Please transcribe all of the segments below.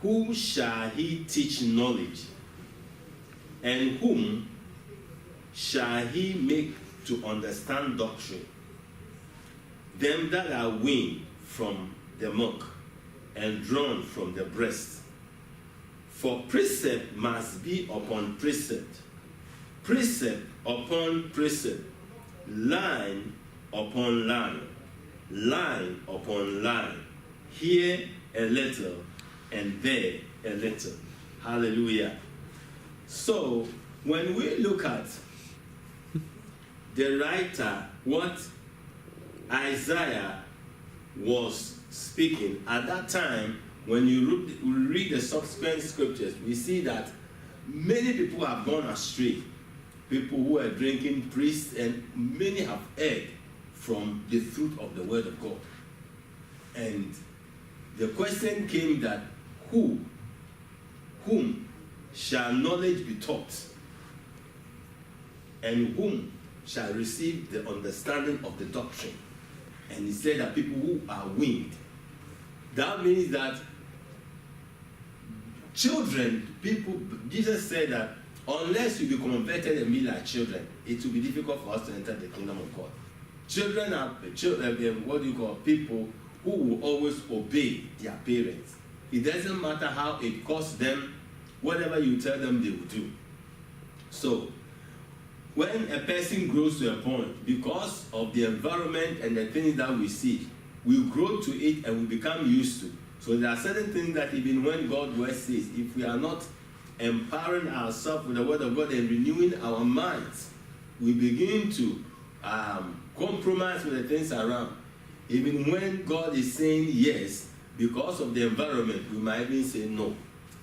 who shall he teach knowledge? And whom shall he make to understand doctrine? Them that are weaned from the milk and drawn from the breast. For precept must be upon precept, precept upon precept, line upon line, line upon line, here a little and there a little. Hallelujah. So when we look at the writer, what Isaiah was speaking at that time, when you read the subsequent scriptures, we see that many people have gone astray. People who are drinking priests, and many have erred from the fruit of the word of God. And the question came that whom shall knowledge be taught? And whom shall receive the understanding of the doctrine? And he said that people who are weaned. That means that children, people, Jesus said that unless you be converted and be like children, it will be difficult for us to enter the kingdom of God. Children are what do you call people who will always obey their parents. It doesn't matter how it costs them, whatever you tell them they will do. So when a person grows to a point, because of the environment and the things that we see, we grow to it and we become used to. So there are certain things that even when God's word says, if we are not empowering ourselves with the word of God and renewing our minds, we begin to compromise with the things around. Even when God is saying yes, because of the environment, we might even say no.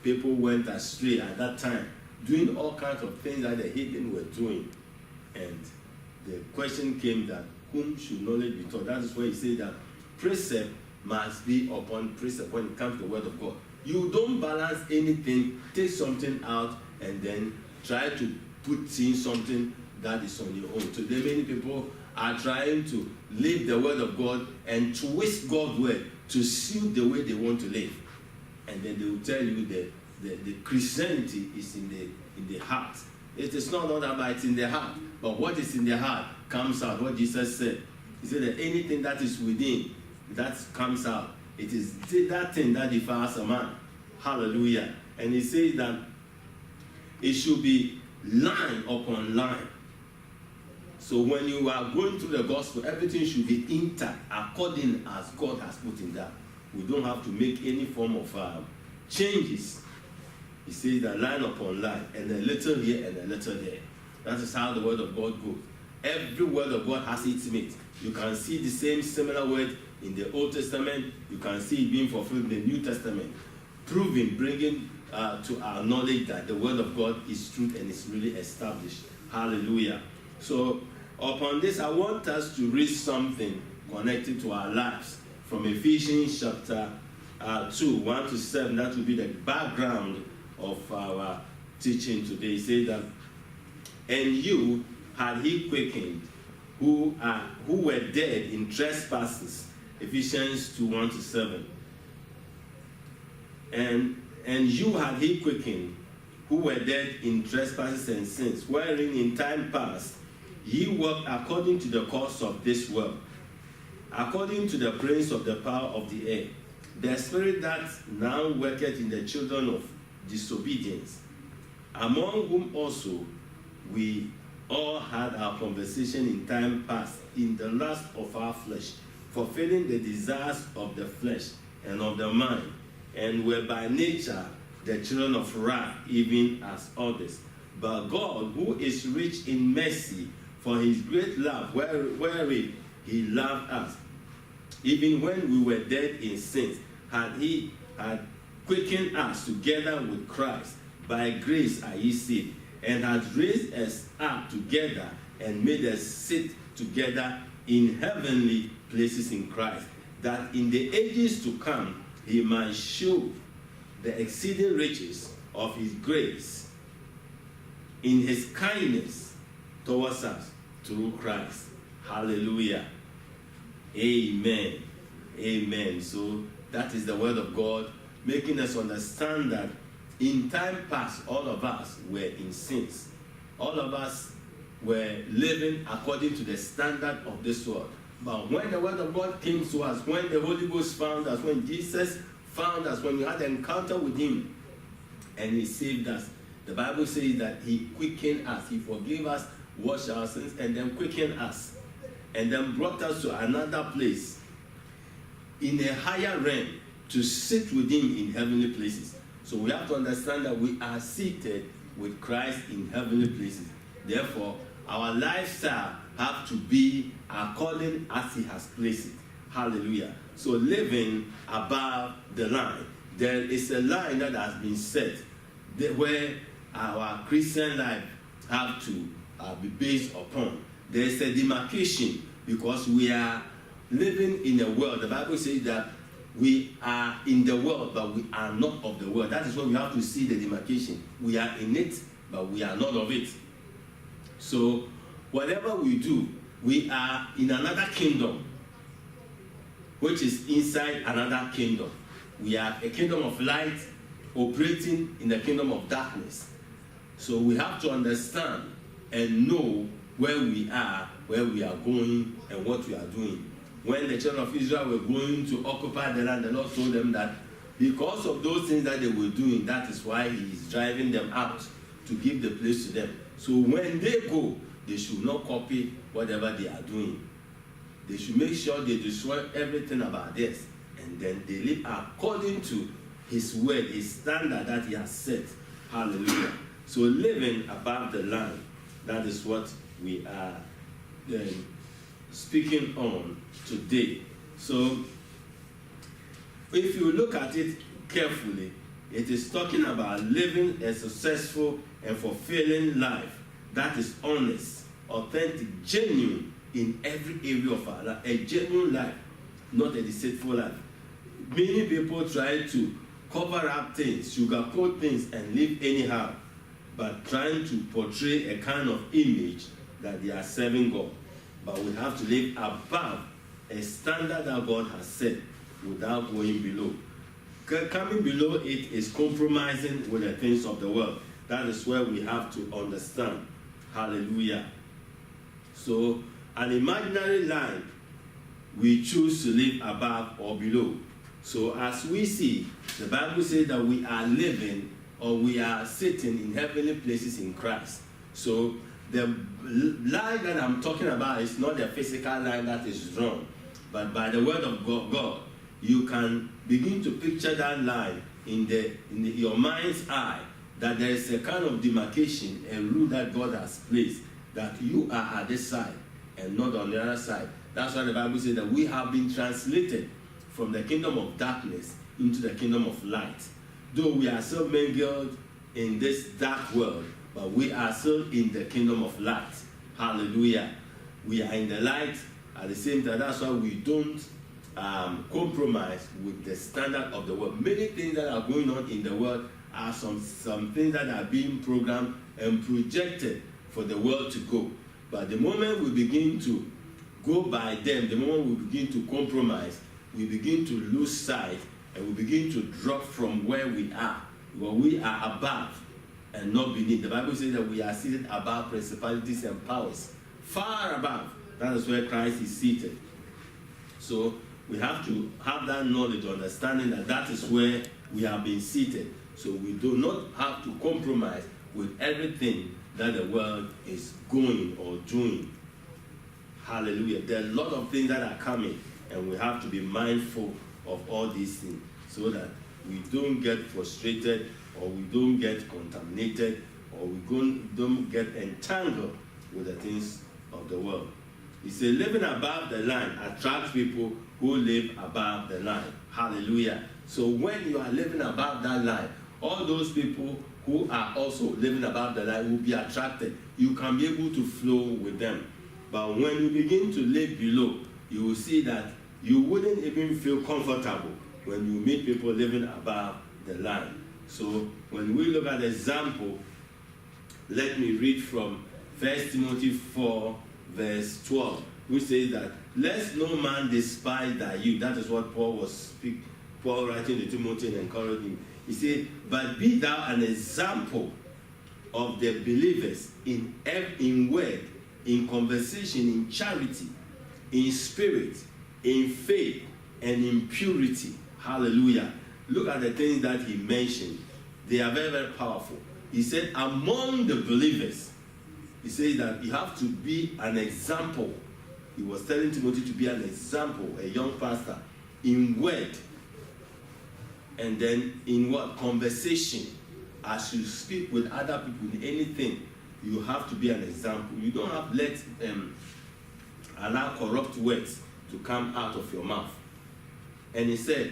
People went astray at that time, doing all kinds of things that the heathen were doing. And the question came that whom should knowledge be taught? That is why he said that precept must be upon precept when it comes to the word of God. You don't balance anything, take something out, and then try to put in something that is on your own. Today, many people are trying to live the word of God and twist God's word to suit the way they want to live. And then they will tell you that the Christianity is in the heart. It is not all about it's in the heart, but what is in the heart comes out. What Jesus said. He said that anything that is within, that comes out. It is that thing that defiles a man. Hallelujah. And he says that it should be line upon line. So when you are going through the gospel, everything should be intact according as God has put in that. We don't have to make any form of changes. He says that line upon line, and a little here and a little there. That is how the word of God goes. Every word of God has its mate. You can see the same similar word in the Old Testament. You can see it being fulfilled in the New Testament. Proving, bringing to our knowledge that the word of God is truth and is really established. Hallelujah. So upon this, I want us to read something connected to our lives from Ephesians chapter 2, 1 to 7. That will be the background of our teaching today. He said that, and you had he quickened who were dead in trespasses. Ephesians 2, 1 to 7. And you had he quickened who were dead in trespasses and sins, wherein in time past ye walked according to the course of this world, according to the prince of the power of the air, the spirit that now worketh in the children of disobedience, among whom also we all had our conversation in time past, in the lust of our flesh, fulfilling the desires of the flesh and of the mind, and were by nature the children of wrath, even as others. But God, who is rich in mercy, for his great love, wherein he loved us, even when we were dead in sins, had quickened us together with Christ. By grace are ye saved, and hath raised us up together and made us sit together in heavenly places in Christ, that in the ages to come he might show the exceeding riches of his grace in his kindness towards us through Christ. Hallelujah. Amen. Amen. So that is the word of God making us understand that in time past, all of us were in sins. All of us were living according to the standard of this world. But when the word of God came to us, when the Holy Ghost found us, when Jesus found us, when we had an encounter with him, and he saved us, the Bible says that he quickened us, he forgave us, washed our sins, and then quickened us, and then brought us to another place in a higher realm to sit with him in heavenly places. So we have to understand that we are seated with Christ in heavenly places. Therefore, our lifestyle have to be according as he has placed it. Hallelujah. So living above the line. There is a line that has been set where our Christian life have to be based upon. There is a demarcation because we are living in a world. The Bible says that we are in the world, but we are not of the world. That is why we have to see the demarcation. We are in it, but we are not of it. So whatever we do, we are in another kingdom, which is inside another kingdom. We are a kingdom of light operating in the kingdom of darkness. So we have to understand and know where we are going, and what we are doing. When the children of Israel were going to occupy the land, the Lord told them that because of those things that they were doing, that is why he is driving them out to give the place to them. So when they go, they should not copy whatever they are doing. They should make sure they destroy everything about this, and then they live according to his word, his standard that he has set. Hallelujah. So living above the line, that is what we are speaking on today. So if you look at it carefully, it is talking about living a successful and fulfilling life that is honest, authentic, genuine in every area of our life. A genuine life, not a deceitful life. Many people try to cover up things, sugarcoat things, and live anyhow, but trying to portray a kind of image that they are serving God. But we have to live above a standard that God has set without going below. Coming below it is compromising with the things of the world. That is where we have to understand. Hallelujah. So, an imaginary line, we choose to live above or below. So, as we see, the Bible says that we are living or we are sitting in heavenly places in Christ. So, the line that I'm talking about is not the physical line that is drawn, but by the word of God, you can begin to picture that line in your mind's eye, that there is a kind of demarcation, a rule that God has placed, that you are at this side and not on the other side. That's why the Bible says that we have been translated from the kingdom of darkness into the kingdom of light. Though we are still mingled in this dark world, but we are still in the kingdom of light. Hallelujah. We are in the light at the same time. That's why we don't compromise with the standard of the world. Many things that are going on in the world are some things that are being programmed and projected for the world to go. But the moment we begin to go by them, the moment we begin to compromise, we begin to lose sight and we begin to drop from where we are. Well, we are above and not beneath. The Bible says that we are seated above principalities and powers, far above. That is where Christ is seated. So we have to have that knowledge, understanding that that is where we have been seated. So we do not have to compromise with everything that the world is going or doing. Hallelujah. There are a lot of things that are coming, and we have to be mindful of all these things so that we don't get frustrated, or we don't get contaminated, or we don't get entangled with the things of the world. He said living above the line attracts people who live above the line. Hallelujah. So when you are living above that line, all those people who are also living above the line will be attracted. You can be able to flow with them. But when you begin to live below, you will see that you wouldn't even feel comfortable when you meet people living above the line. So when we look at the example, let me read from 1 Timothy 4, verse 12, which says that, let no man despise thy youth. That is what Paul was Paul writing to Timothy and encouraging him. He said, but be thou an example of the believers in word, in conversation, in charity, in spirit, in faith, and in purity. Hallelujah. Look at the things that he mentioned. They are very, very powerful. He said, among the believers, he says that you have to be an example. He was telling Timothy to be an example, a young pastor, in word, and then in what? Conversation. As you speak with other people in anything, you have to be an example. You don't have allow corrupt words to come out of your mouth. And he said,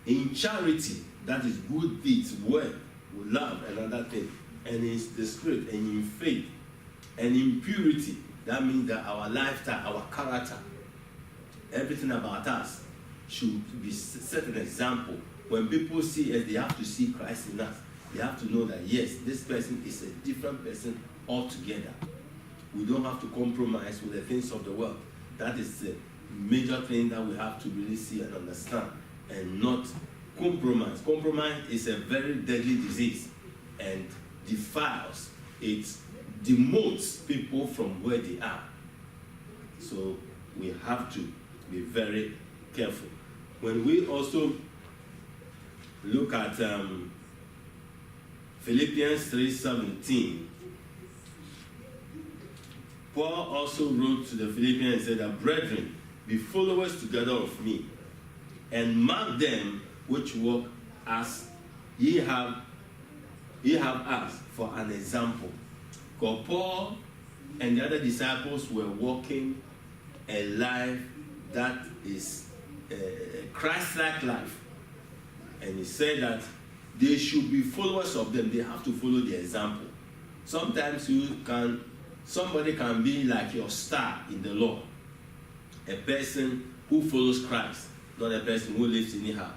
in charity, that is good deeds, word, love, and other thing, and in the spirit, and in faith, and in purity. That means that our lifestyle, our character, everything about us should be set an example. When people see us, they have to see Christ in us. They have to know that, yes, this person is a different person altogether. We don't have to compromise with the things of the world. That is the major thing that we have to really see and understand, and not compromise. Compromise is a very deadly disease and defiles. It demotes people from where they are. So we have to be very careful. When we also look at Philippians 3:17, Paul also wrote to the Philippians and said that, brethren, be followers together of me, and mark them which walk as ye have us for an example. Because Paul and the other disciples were walking a life that is a Christ-like life. And he said that they should be followers of them. They have to follow the example. Sometimes somebody can be like your star in the Lord. A person who follows Christ, not a person who lives anyhow.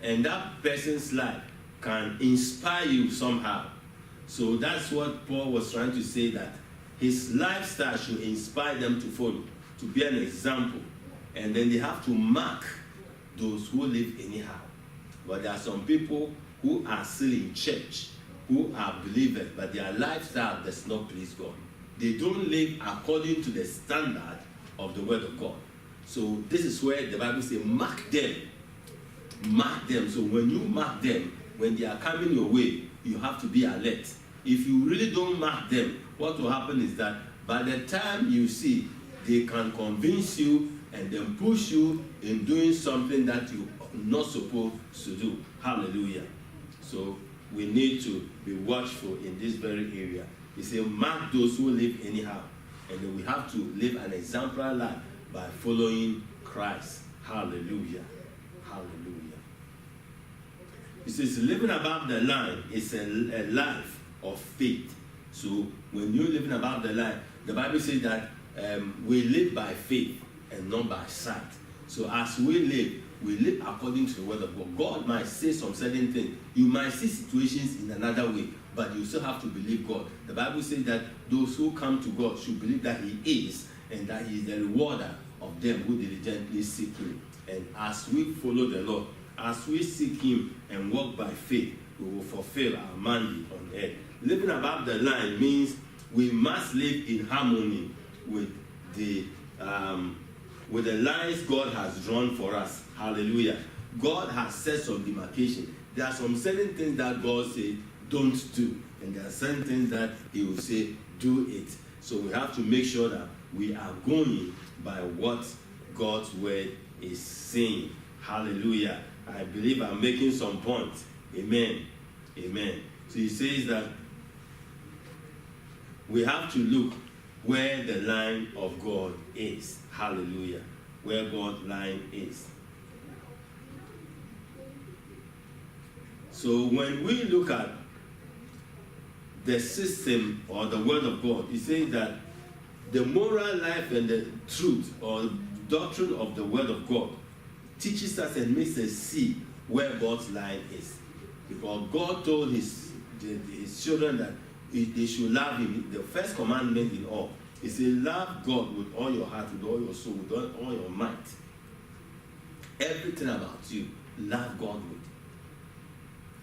And that person's life can inspire you somehow. So that's what Paul was trying to say, that his lifestyle should inspire them to follow, to be an example. And then they have to mark those who live anyhow. But there are some people who are still in church, who are believers, but their lifestyle does not please God. They don't live according to the standard of the Word of God. So this is where the Bible says, mark them. Mark them. So when you mark them, when they are coming your way, you have to be alert. If you really don't mark them, what will happen is that by the time you see, they can convince you and then push you in doing something that you are not supposed to do. Hallelujah. So we need to be watchful in this very area. He said, mark those who live anyhow. And then we have to live an exemplary life by following Christ. Hallelujah. Hallelujah. He says, living above the line is a life of faith. So when you're living above the line, the Bible says that we live by faith and not by sight. So as we live according to the word of God. God might say some certain things. You might see situations in another way, but you still have to believe God. The Bible says that those who come to God should believe that He is, and that He is the rewarder of them who diligently seek Him. And as we follow the Lord, as we seek Him and walk by faith, we will fulfill our mandate on earth. Living above the line means we must live in harmony with the lines God has drawn for us. Hallelujah. God has set some demarcation. There are some certain things that God says don't do, and there are certain things that He will say do it. So we have to make sure that we are going by what God's word is saying. Hallelujah. I believe I'm making some points. Amen. Amen. So He says that we have to look where the line of God is. Hallelujah. Where God's line is. So when we look at the system or the word of God, He says that the moral life and the truth or doctrine of the word of God teaches us and makes us see where God's line is. Because God told his children that they should love Him. The first commandment in all, He said, love God with all your heart, with all your soul, with all your might. Everything about you. love God with.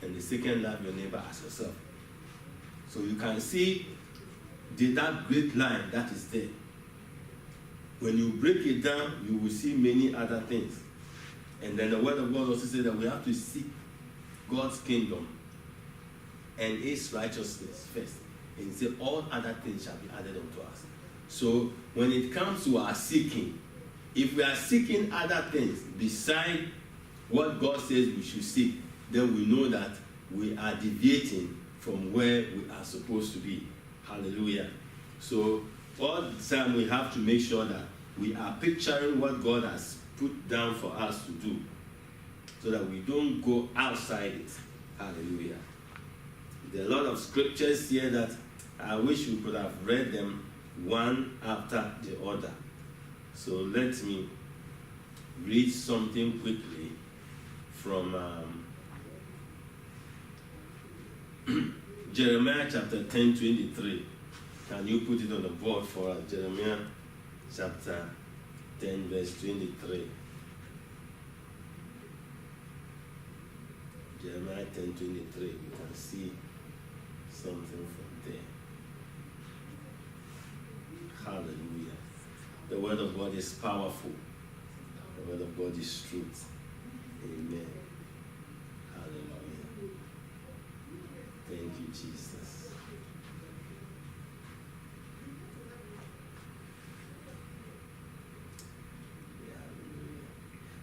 And the second, love your neighbor as yourself. So you can see that great line that is there. When you break it down, you will see many other things. And then the word of God also says that we have to seek God's kingdom and his righteousness first. And he said, all other things shall be added unto us. So when it comes to our seeking, if we are seeking other things beside what God says we should seek, then we know that we are deviating from where we are supposed to be. Hallelujah. So all the time we have to make sure that we are picturing what God has put down for us to do, so that we don't go outside it. Hallelujah. There are a lot of scriptures here that I wish we could have read them one after the other. So let me read something quickly from Jeremiah chapter 10:23. Can you put it on the board for us? Jeremiah chapter 10 verse 23. Jeremiah 10:23. You can see something from there. Hallelujah. The word of God is powerful. The word of God is truth. Amen. Hallelujah. Thank you, Jesus.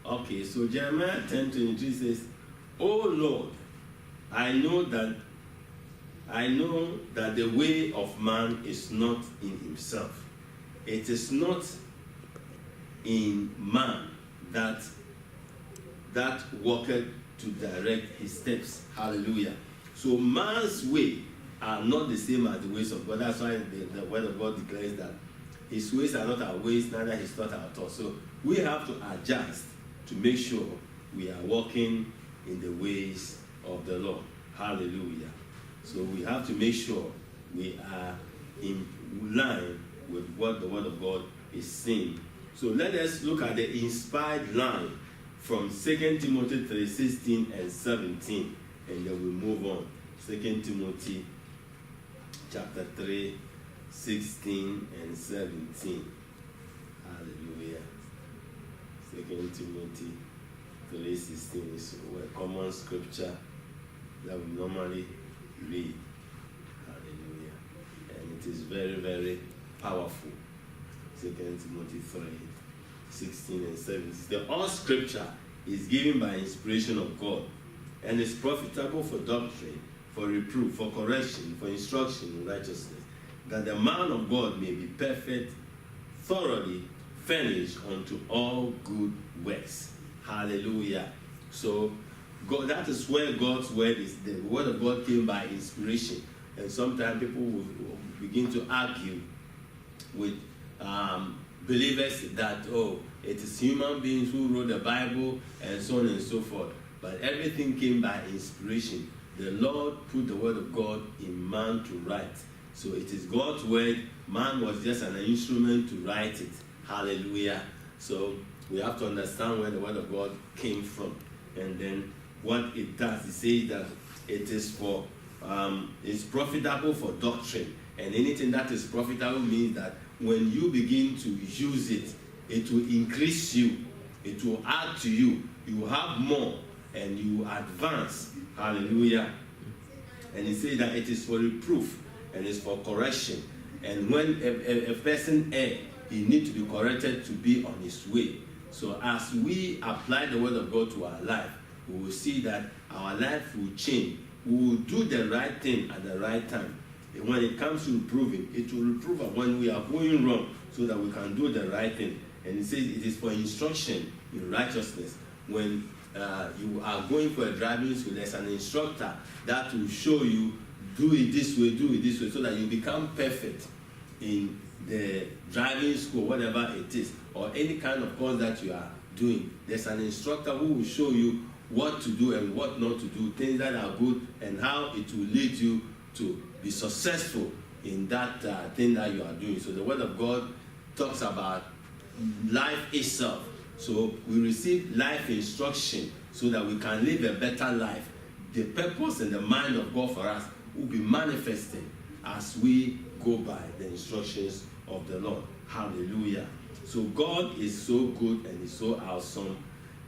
Okay, so Jeremiah 10:23 says, "O Lord, I know that the way of man is not in himself. It is not in man that walketh to direct his steps." Hallelujah. So man's way are not the same as the ways of God. That's why the word of God declares that his ways are not our ways, neither his thoughts are our thoughts. So we have to adjust to make sure we are walking in the ways of the Lord. Hallelujah. So we have to make sure we are in line with what the word of God is saying. So let us look at the inspired line from 2 Timothy 3:16 and 17, and then we move on. 2 Timothy chapter 3, 16 and 17. Hallelujah. 2 Timothy 3:16 is a common scripture that we normally read. Hallelujah. And it is very, very powerful. 2 Timothy 3:16 and 17. The all scripture is given by inspiration of God and is profitable for doctrine, for reproof, for correction, for instruction in righteousness, that the man of God may be perfect, thoroughly furnished unto all good works. Hallelujah. So God, that is where God's word is. The word of God came by inspiration. And sometimes people will begin to argue with believers that, it is human beings who wrote the Bible and so on and so forth. But everything came by inspiration. The Lord put the word of God in man to write. So it is God's word. Man was just an instrument to write it. Hallelujah. So we have to understand where the word of God came from. And then what it does, it says that it is for, it's profitable for doctrine. And anything that is profitable means that when you begin to use it, it will increase you. It will add to you. You will have more and you advance. Hallelujah. And it says that it is for reproof and it's for correction. And when a person errs, he needs to be corrected to be on his way. So as we apply the word of God to our life, we will see that our life will change. We will do the right thing at the right time. And when it comes to improving, it will improve when we are going wrong so that we can do the right thing. And it says it is for instruction in righteousness. When you are going for a driving school, there's an instructor that will show you, do it this way, so that you become perfect in the driving school, whatever it is, or any kind of course that you are doing. There's an instructor who will show you what to do and what not to do, things that are good, and how it will lead you to be successful in that thing that you are doing. So the word of God talks about life itself. So we receive life instruction so that we can live a better life. The purpose and the mind of God for us will be manifested as we go by the instructions of the Lord. Hallelujah. So God is so good and is so awesome.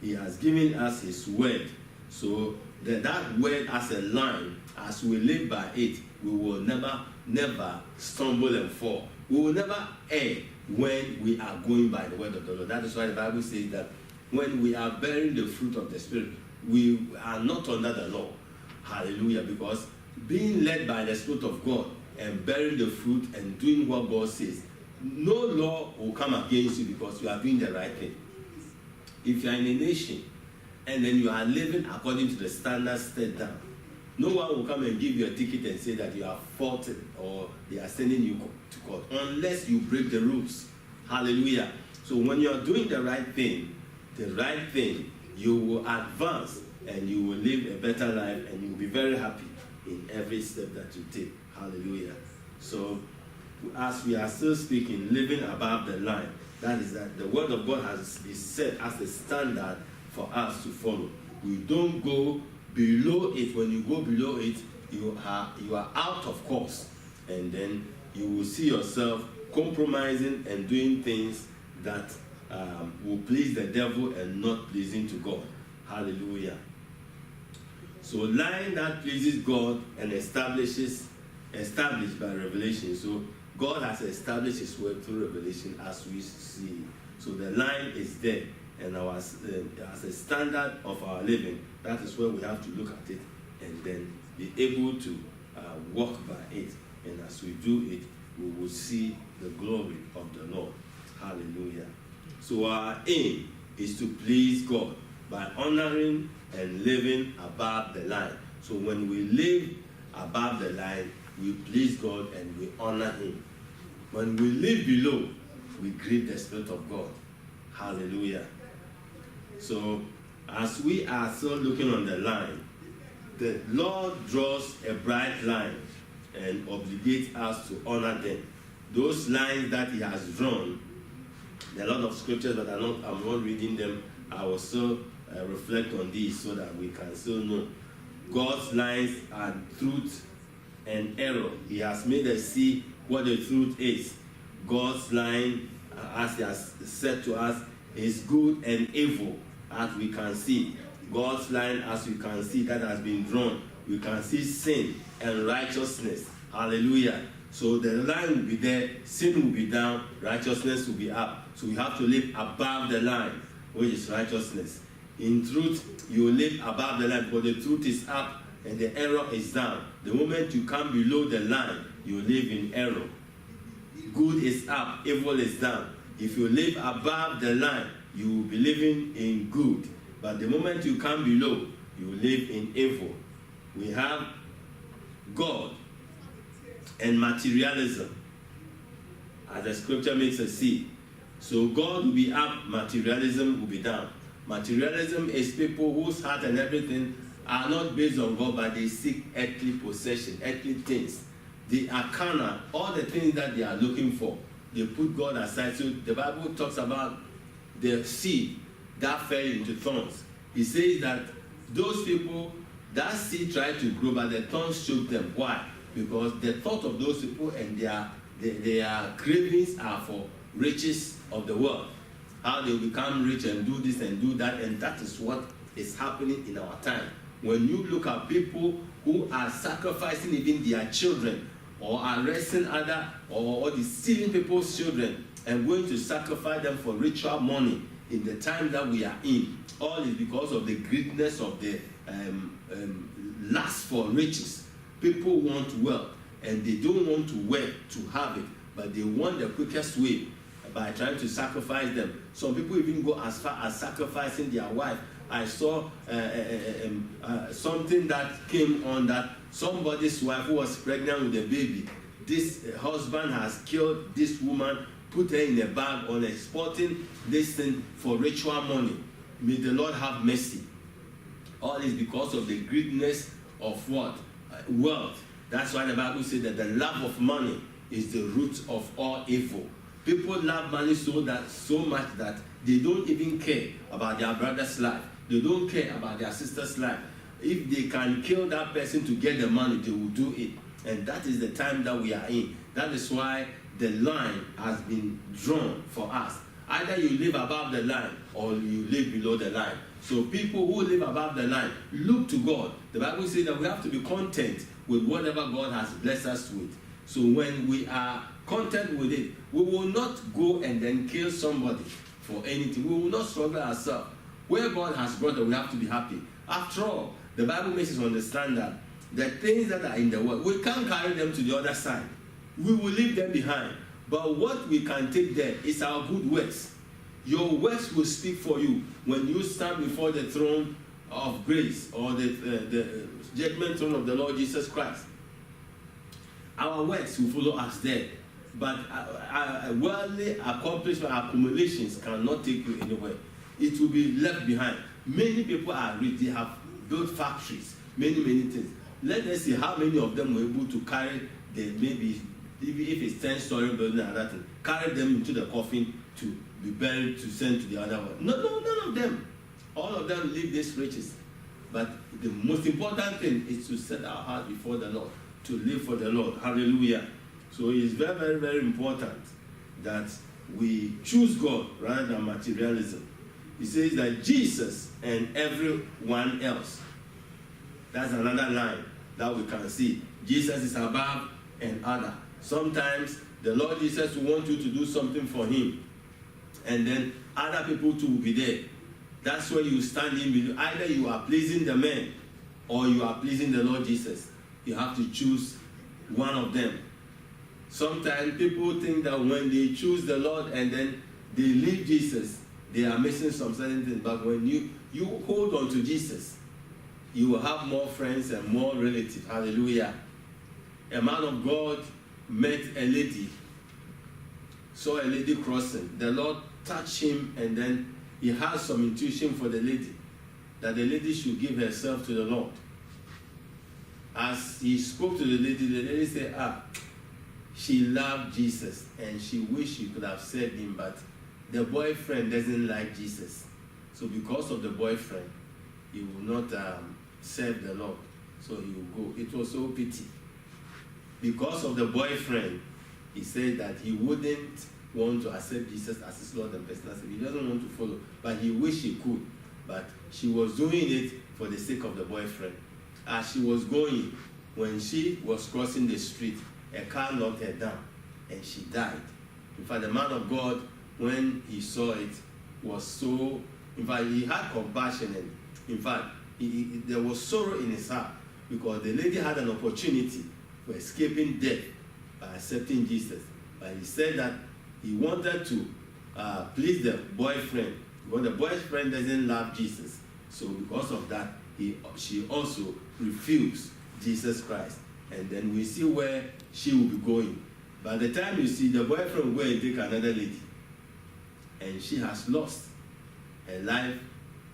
He has given us his word. So that word as a line, as we live by it, we will never stumble and fall. We will never err when we are going by the word of the Lord. That is why the Bible says that when we are bearing the fruit of the Spirit, we are not under the law. Hallelujah. Because being led by the Spirit of God and bearing the fruit and doing what God says, no law will come against you because you are doing the right thing. If you are in a nation and then you are living according to the standards set down, no one will come and give you a ticket and say that you are faulted or they are sending you to court unless you break the rules. Hallelujah. So when you are doing the right thing, you will advance and you will live a better life and you will be very happy in every step that you take. Hallelujah. So as we are still speaking, living above the line, that is that the word of God has been set as a standard for us to follow. We don't go below it. When you go below it, you are out of course, and then you will see yourself compromising and doing things that will please the devil and not pleasing to God. Hallelujah. So line that pleases God and established by revelation. So God has established his word through revelation as we see. So the line is there, and as a standard of our living, that is where we have to look at it and then be able to walk by it. And as we do it, we will see the glory of the Lord. Hallelujah. So our aim is to please God by honoring and living above the line. So when we live above the line, we please God and we honor him. When we live below, we grieve the Spirit of God. Hallelujah. So as we are still looking on the line, the Lord draws a bright line and obligates us to honor them. Those lines that he has drawn, there are a lot of scriptures, but I'm not reading them. I will still reflect on these so that we can still know. God's lines are truth and error. He has made us see what the truth is. God's line, as he has said to us, is good and evil, as we can see. God's line, as we can see, that has been drawn. We can see sin and righteousness. Hallelujah. So the line will be there, sin will be down, righteousness will be up. So we have to live above the line, which is righteousness. In truth, you will live above the line because the truth is up and the error is down. The moment you come below the line, you live in error. Good is up, evil is down. If you live above the line, you will be living in good. But the moment you come below, you live in evil. We have God and materialism, as the scripture makes us see. So God will be up, materialism will be down. Materialism is people whose heart and everything are not based on God, but they seek earthly possession, earthly things. They are carnal, all the things that they are looking for, they put God aside. So the Bible talks about the seed that fell into thorns. It says that those people, that seed tried to grow, but the thorns choked them. Why? Because the thought of those people and their cravings are for riches of the world. How they become rich and do this and do that, and that is what is happening in our time. When you look at people who are sacrificing even their children, or arresting other, or stealing people's children and going to sacrifice them for ritual money in the time that we are in, all is because of the greediness of the lust for riches. People want wealth and they don't want to work to have it, but they want the quickest way by trying to sacrifice them. Some people even go as far as sacrificing their wife. I saw something that came on that somebody's wife who was pregnant with a baby. This husband has killed this woman, put her in a bag on exporting this thing for ritual money. May the Lord have mercy. All is because of the greediness of what? Wealth. That's why the Bible says that the love of money is the root of all evil. People love money so much that they don't even care about their brother's life. They don't care about their sister's life. If they can kill that person to get the money, they will do it. And that is the time that we are in. That is why the line has been drawn for us. Either you live above the line or you live below the line. So people who live above the line, look to God. The Bible says that we have to be content with whatever God has blessed us with. So when we are content with it, we will not go and then kill somebody for anything. We will not struggle ourselves. Where God has brought us, we have to be happy. After all, the Bible makes us understand that the things that are in the world, we can't carry them to the other side. We will leave them behind. But what we can take there is our good works. Your works will speak for you when you stand before the throne of grace or the judgment throne of the Lord Jesus Christ. Our works will follow us there. But worldly accomplishment, accumulations cannot take you anywhere. It will be left behind. Many people are rich. They have built factories, many things. Let us see how many of them were able to carry the, maybe if it's 10-story building and that thing, carry them into the coffin to be buried, to send to the other one. No, none of them. All of them live these riches. But the most important thing is to set our heart before the Lord, to live for the Lord. Hallelujah. So it's very, very important that we choose God rather than materialism. He says that Jesus and everyone else. That's another line that we can see. Jesus is above and other. Sometimes the Lord Jesus will want you to do something for him, and then other people too will be there. That's where you stand in between. Either you are pleasing the man or you are pleasing the Lord Jesus. You have to choose one of them. Sometimes people think that when they choose the Lord and then they leave Jesus, they are missing some certain things. But when you hold on to Jesus, you will have more friends and more relatives. Hallelujah. A man of God met a lady, saw a lady crossing. The Lord touched him, and then he had some intuition for the lady, that the lady should give herself to the Lord. As he spoke to the lady said, she loved Jesus, and she wished she could have served him, but the boyfriend doesn't like Jesus. So because of the boyfriend, he will not serve the Lord. So he will go. It was so pity. Because of the boyfriend, he said that he wouldn't want to accept Jesus as his Lord and personal Savior. He doesn't want to follow, but he wished he could. But she was doing it for the sake of the boyfriend. As she was going, when she was crossing the street, a car knocked her down, and she died. In fact, the man of God, when he saw it, was so, in fact, he had compassion, and in fact, there was sorrow in his heart, because the lady had an opportunity for escaping death by accepting Jesus. But he said that he wanted to please the boyfriend, because the boyfriend doesn't love Jesus. So because of that, she also refused Jesus Christ. And then we see where she will be going. By the time you see the boyfriend will go and take another lady, and she has lost her life,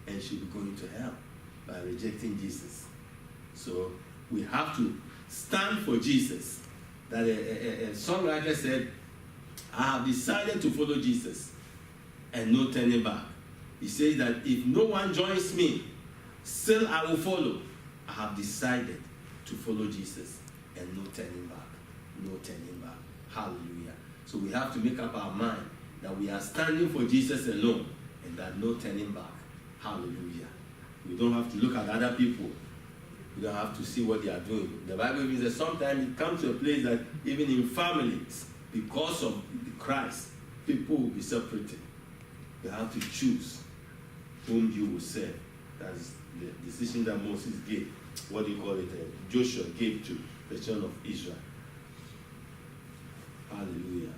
and she'll be going to hell by rejecting Jesus. So we have to stand for Jesus. That a songwriter said, I have decided to follow Jesus and no turning back. He says that if no one joins me, still I will follow. I have decided to follow Jesus and no turning back. No turning back. Hallelujah. So we have to make up our mind that we are standing for Jesus alone and that no turning back. Hallelujah. We don't have to look at other people. We don't have to see what they are doing. The Bible means that sometimes it comes to a place that even in families, because of Christ, people will be separated. You have to choose whom you will serve. That's the decision that Moses gave. What do you call it? Joshua gave to the children of Israel. Hallelujah.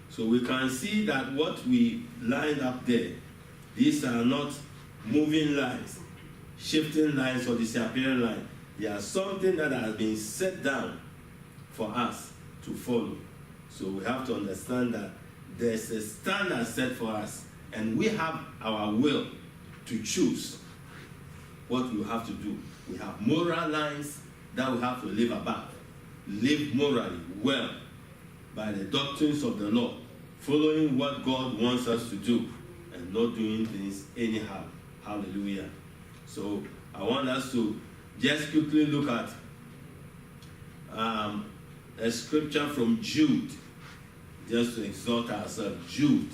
So we can see that what we lined up there, these are not moving lines, shifting lines, or disappearing lines. They are something that has been set down for us to follow. So we have to understand that there's a standard set for us, and we have our will to choose what we have to do. We have moral lines that we have to live above. Live morally well by the doctrines of the Lord, following what God wants us to do and not doing things anyhow. Hallelujah. So I want us to just quickly look at a scripture from Jude, just to exhort ourselves. Jude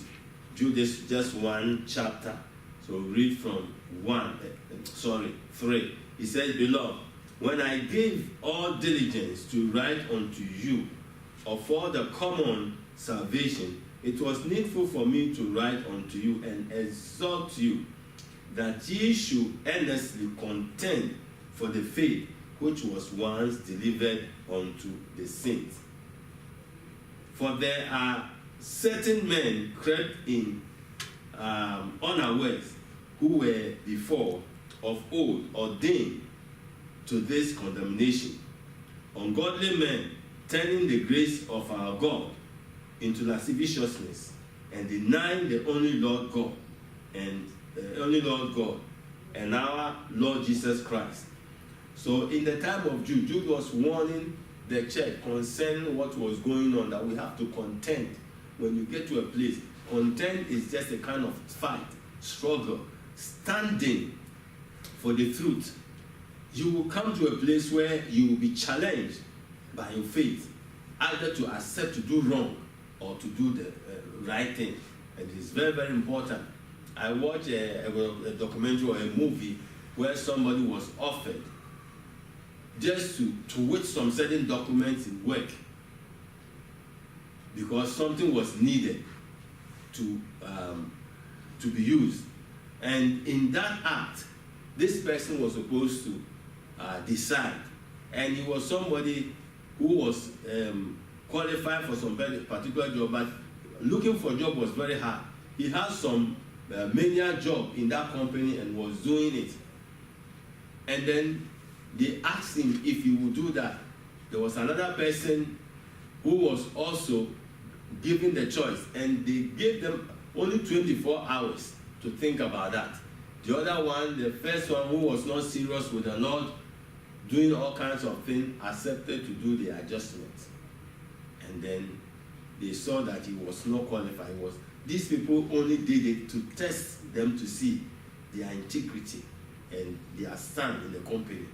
is just one chapter. So read from 3. He says, Beloved, when I gave all diligence to write unto you of all the common salvation, it was needful for me to write unto you and exhort you that ye should earnestly contend for the faith which was once delivered unto the saints. For there are certain men crept in unawares, who were before of old ordained to this condemnation, ungodly men turning the grace of our God into lasciviousness, and denying the only Lord God and our Lord Jesus Christ. So in the time of Jude, Jude was warning the church concerning what was going on, that we have to contend. When you get to a place, contend is just a kind of fight, struggle, standing for the truth. You will come to a place where you will be challenged by your faith, either to accept to do wrong or to do the right thing. And it is very, very important. I watched a documentary or a movie where somebody was offered just to wait some certain documents in work because something was needed to be used. And in that act, this person was supposed to decide. And he was somebody who was qualified for some particular job, but looking for a job was very hard. He had some menial job in that company and was doing it. And then they asked him if he would do that. There was another person who was also given the choice, and they gave them only 24 hours to think about that. The other one, the first one, who was not serious with the Lord, doing all kinds of things, accepted to do the adjustments. And then they saw that he was not qualified. These people only did it to test them to see their integrity and their stand in the company.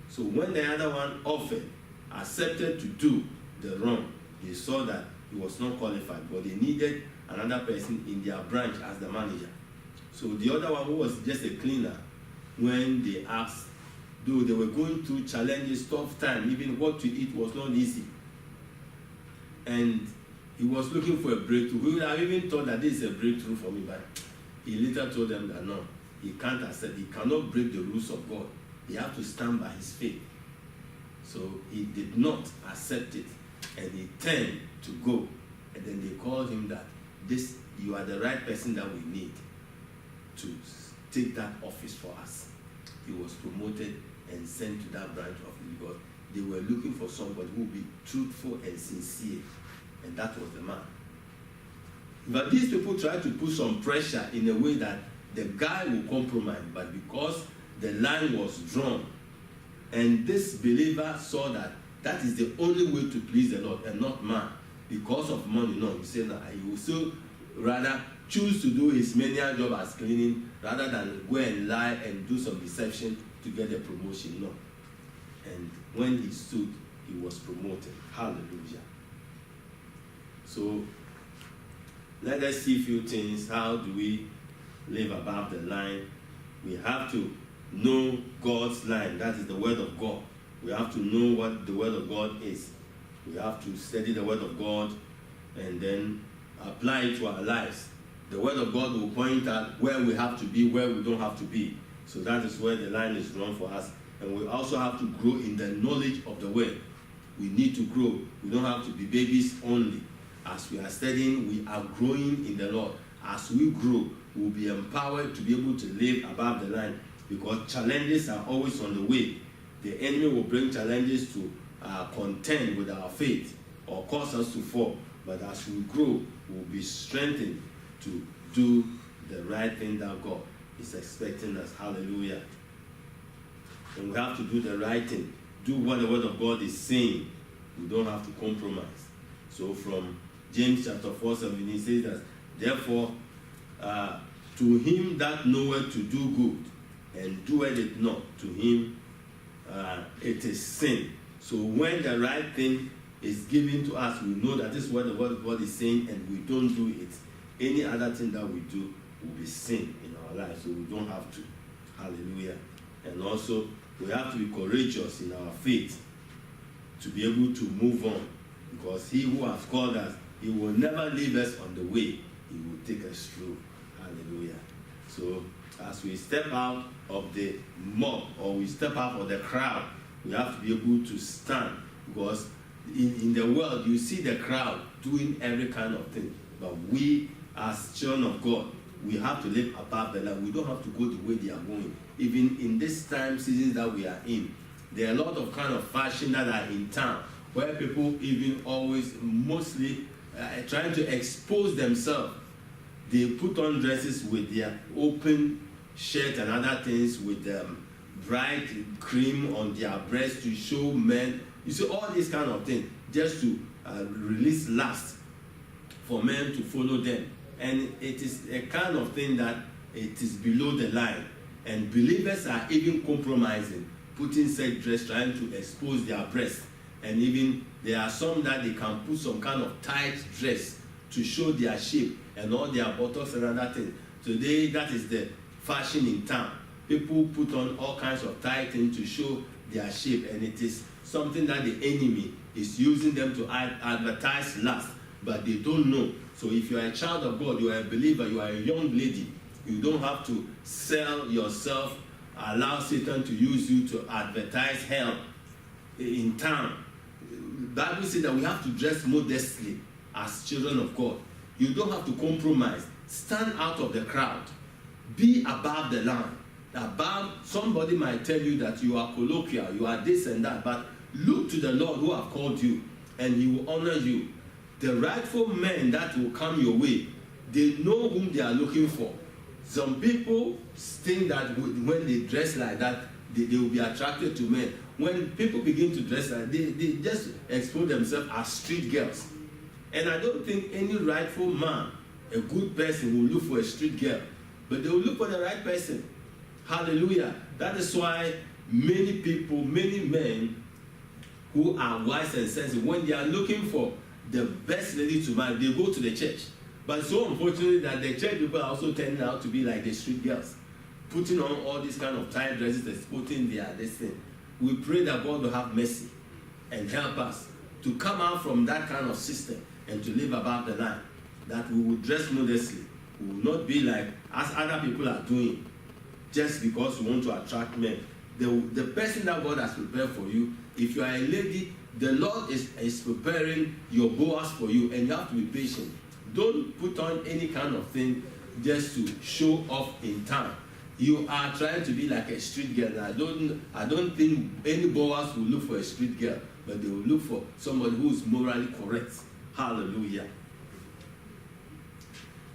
So when the other one offered, accepted to do the wrong, they saw that he was not qualified, but they needed another person in their branch as the manager. So the other one, who was just a cleaner, when they asked, though they were going through challenges, tough time, even what to eat was not easy. And he was looking for a breakthrough. We would have even thought that this is a breakthrough for me, but he later told them that no, he can't accept, he cannot break the rules of God. He had to stand by his faith. So he did not accept it, and he turned to go. And then they called him that, you are the right person that we need to take that office for us. He was promoted and sent to that branch of God. They were looking for somebody who would be truthful and sincere, and that was the man. But these people tried to put some pressure in a way that the guy will compromise, but because the line was drawn, and this believer saw that that is the only way to please the Lord and not man. Because of money, no, he said that he will still rather choose to do his menial job as cleaning rather than go and lie and do some deception to get a promotion. No. And when he stood, he was promoted. Hallelujah. So let us see a few things. How do we live above the line? We have to know God's line. That is the word of God. We have to know what the word of God is. We have to study the word of God and then apply it to our lives. The word of God will point out where we have to be, where we don't have to be. So that is where the line is drawn for us. And we also have to grow in the knowledge of the word. We need to grow. We don't have to be babies only. As we are studying, we are growing in the Lord. As we grow, we will be empowered to be able to live above the line, because challenges are always on the way. The enemy will bring challenges to contend with our faith or cause us to fall. But as we grow, we will be strengthened to do the right thing that God is expecting us. Hallelujah. And we have to do the right thing. Do what the word of God is saying. We don't have to compromise. So from James chapter 4:17, he says that, therefore, To him that knoweth to do good, and doeth it not, to him it is sin. So when the right thing is given to us, we know that this is what the word of God is saying, and we don't do it. Any other thing that we do will be sin in our lives, so we don't have to. Hallelujah. And also, we have to be courageous in our faith to be able to move on, because he who has called us, he will never leave us on the way. He will take us through. Hallelujah. So as we step out of the mob, or we step out of the crowd, we have to be able to stand, because in the world you see the crowd doing every kind of thing, but we as children of God, we have to live above the line. We don't have to go the way they are going. Even in this time season that we are in, there are a lot of kind of fashion that are in town, where people even always mostly trying to expose themselves. They put on dresses with their open shirt and other things, with bright cream on their breast to show men. You see all these kind of things just to release lust for men to follow them. And it is a kind of thing that it is below the line. And believers are even compromising, putting such dress, trying to expose their breast. And even there are some that they can put some kind of tight dress to show their shape and all their buttocks and other things. Today, that is the fashion in town. People put on all kinds of tight things to show their shape, and it is something that the enemy is using them to advertise lust, but they don't know. So if you are a child of God, you are a believer, you are a young lady, you don't have to sell yourself, allow Satan to use you to advertise hell in town. The Bible says that we have to dress modestly as children of God. You don't have to compromise. Stand out of the crowd. Be above the line. Above, somebody might tell you that you are colloquial, you are this and that, but look to the Lord who have called you, and he will honor you. The rightful men that will come your way, they know whom they are looking for. Some people think that when they dress like that, they will be attracted to men. When people begin to dress like that, they just expose themselves as street girls. And I don't think any rightful man, a good person, will look for a street girl, but they will look for the right person. Hallelujah. That is why many people, many men who are wise and sensitive, when they are looking for the best lady to marry, they go to the church. But so unfortunately that the church people are also turning out to be like the street girls, putting on all these kind of tight dresses, exposing their this thing. We pray that God will have mercy and help us to come out from that kind of system and to live above the line. That we will dress modestly. We will not be like as other people are doing, just because we want to attract men. The person that God has prepared for you, if you are a lady, the Lord is preparing your Boaz for you, and you have to be patient. Don't put on any kind of thing just to show off in town. You are trying to be like a street girl. I don't think any Boaz will look for a street girl, but they will look for somebody who is morally correct. Hallelujah.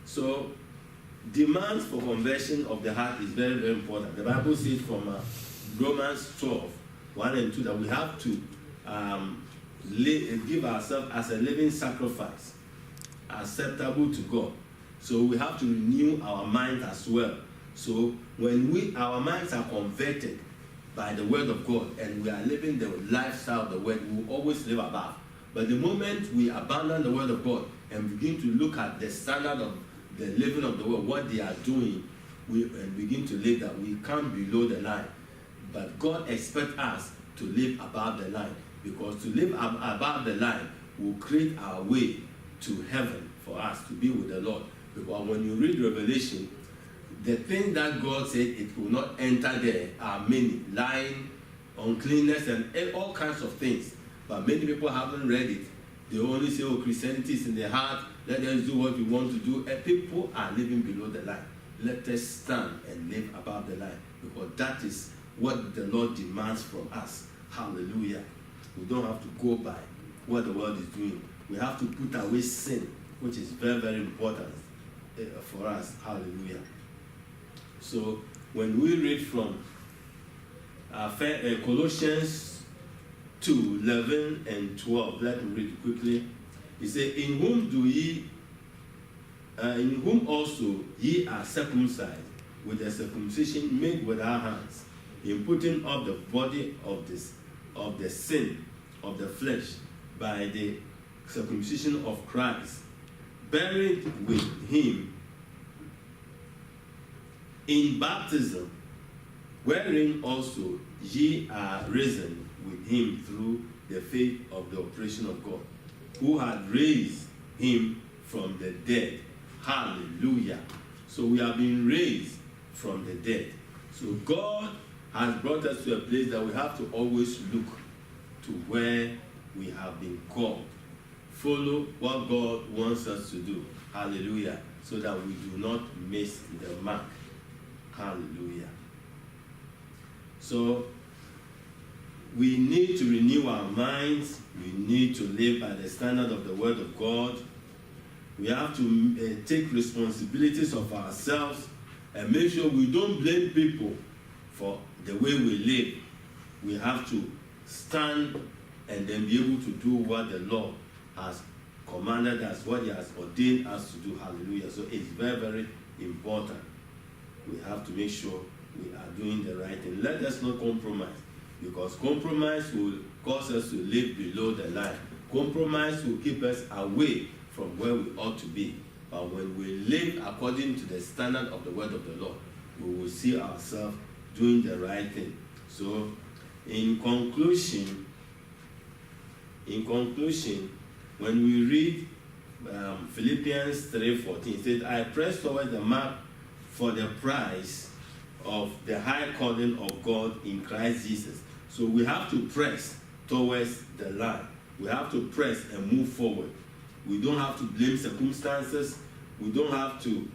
So, demands for conversion of the heart is very, very important. The Bible says from Romans 12, 1 and 2, that we have to give ourselves as a living sacrifice, acceptable to God. So we have to renew our minds as well. So when our minds are converted by the word of God, and we are living the lifestyle of the word, we will always live above. But the moment we abandon the word of God and begin to look at the standard of the living of the world, what they are doing, and begin to live that, we come below the line. But God expects us to live above the line, because to live above the line will create our way to heaven for us to be with the Lord. Because when you read Revelation, the things that God said it will not enter there are many: lying, uncleanness, and all kinds of things. But many people haven't read it. They only say, oh, Christianity is in their heart, let us do what we want to do. And people are living below the line. Let us stand and live above the line, because that is what the Lord demands from us. Hallelujah. We don't have to go by what the world is doing. We have to put away sin, which is very, very important for us. Hallelujah. So when we read from Colossians 2, 11 and 12, let me read it quickly. He said, in whom do ye in whom also ye are circumcised with a circumcision made with our hands, in putting off the body of the sin of the flesh by the circumcision of Christ, buried with him in baptism, wherein also ye are risen with him through the faith of the operation of God, who had raised him from the dead. Hallelujah. So we have been raised from the dead. So God has brought us to a place that we have to always look to where we have been called. Follow what God wants us to do. Hallelujah. So that we do not miss the mark. Hallelujah. So we need to renew our minds. We need to live by the standard of the Word of God. We have to take responsibilities of ourselves and make sure we don't blame people for the way we live. We have to stand and then be able to do what the Lord has commanded us, what He has ordained us to do. Hallelujah. So it's very, very important. We have to make sure we are doing the right thing. Let us not compromise, because compromise will cause us to live below the line. Compromise will keep us away from where we ought to be. But when we live according to the standard of the Word of the Lord, we will see ourselves doing the right thing. So, in conclusion, when we read Philippians 3:14, it says, I press toward the mark for the prize of the high calling of God in Christ Jesus. So we have to press towards the line. We have to press and move forward. We don't have to blame circumstances. We don't have to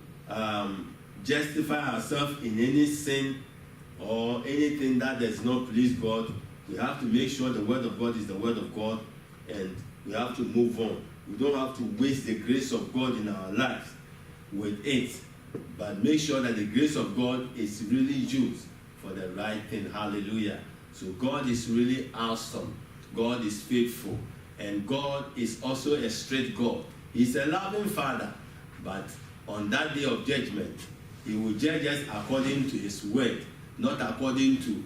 justify ourselves in any sin or anything that does not please God. We have to make sure the Word of God is the Word of God, and we have to move on. We don't have to waste the grace of God in our lives with it, but make sure that the grace of God is really used for the right thing. Hallelujah. So God is really awesome. God is faithful. And God is also a straight God. He's a loving Father. But on that day of judgment, He will judge us according to His word, not according to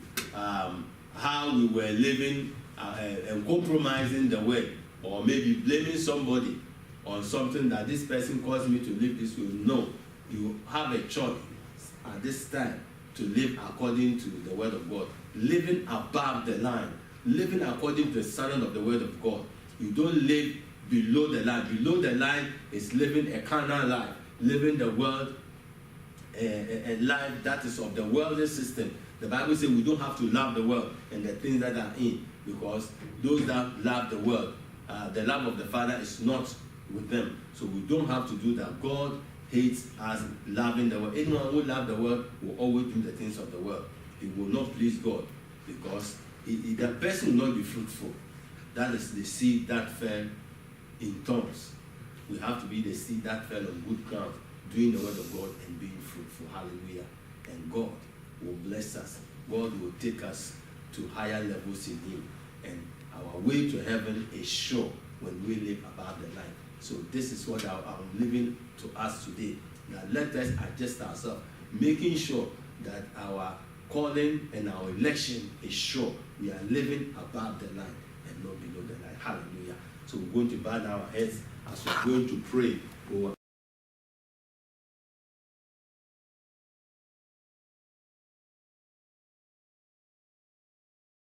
how we were living and compromising the word, or maybe blaming somebody on something that this person caused me to live this way. No. You have a choice at this time to live according to the Word of God, living above the line, living according to the standard of the Word of God. You don't live below the line. Below the line is living a carnal life, living the world, a life that is of the worldly system. The Bible says we don't have to love the world and the things that are in, because those that love the world, the love of the Father is not with them. So we don't have to do that. God hates us loving the world. Anyone who loves the world will always do the things of the world. It will not please God, because the person will not be fruitful. That is the seed that fell in thorns. We have to be the seed that fell on good ground, doing the Word of God and being fruitful. Hallelujah. And God will bless us. God will take us to higher levels in Him. And our way to heaven is sure when we live above the line. So this is what I'm leaving to us today. Now let us adjust ourselves, making sure that our calling and our election is sure. We are living above the line and not below the line. Hallelujah. So we're going to bow our heads as we're going to pray.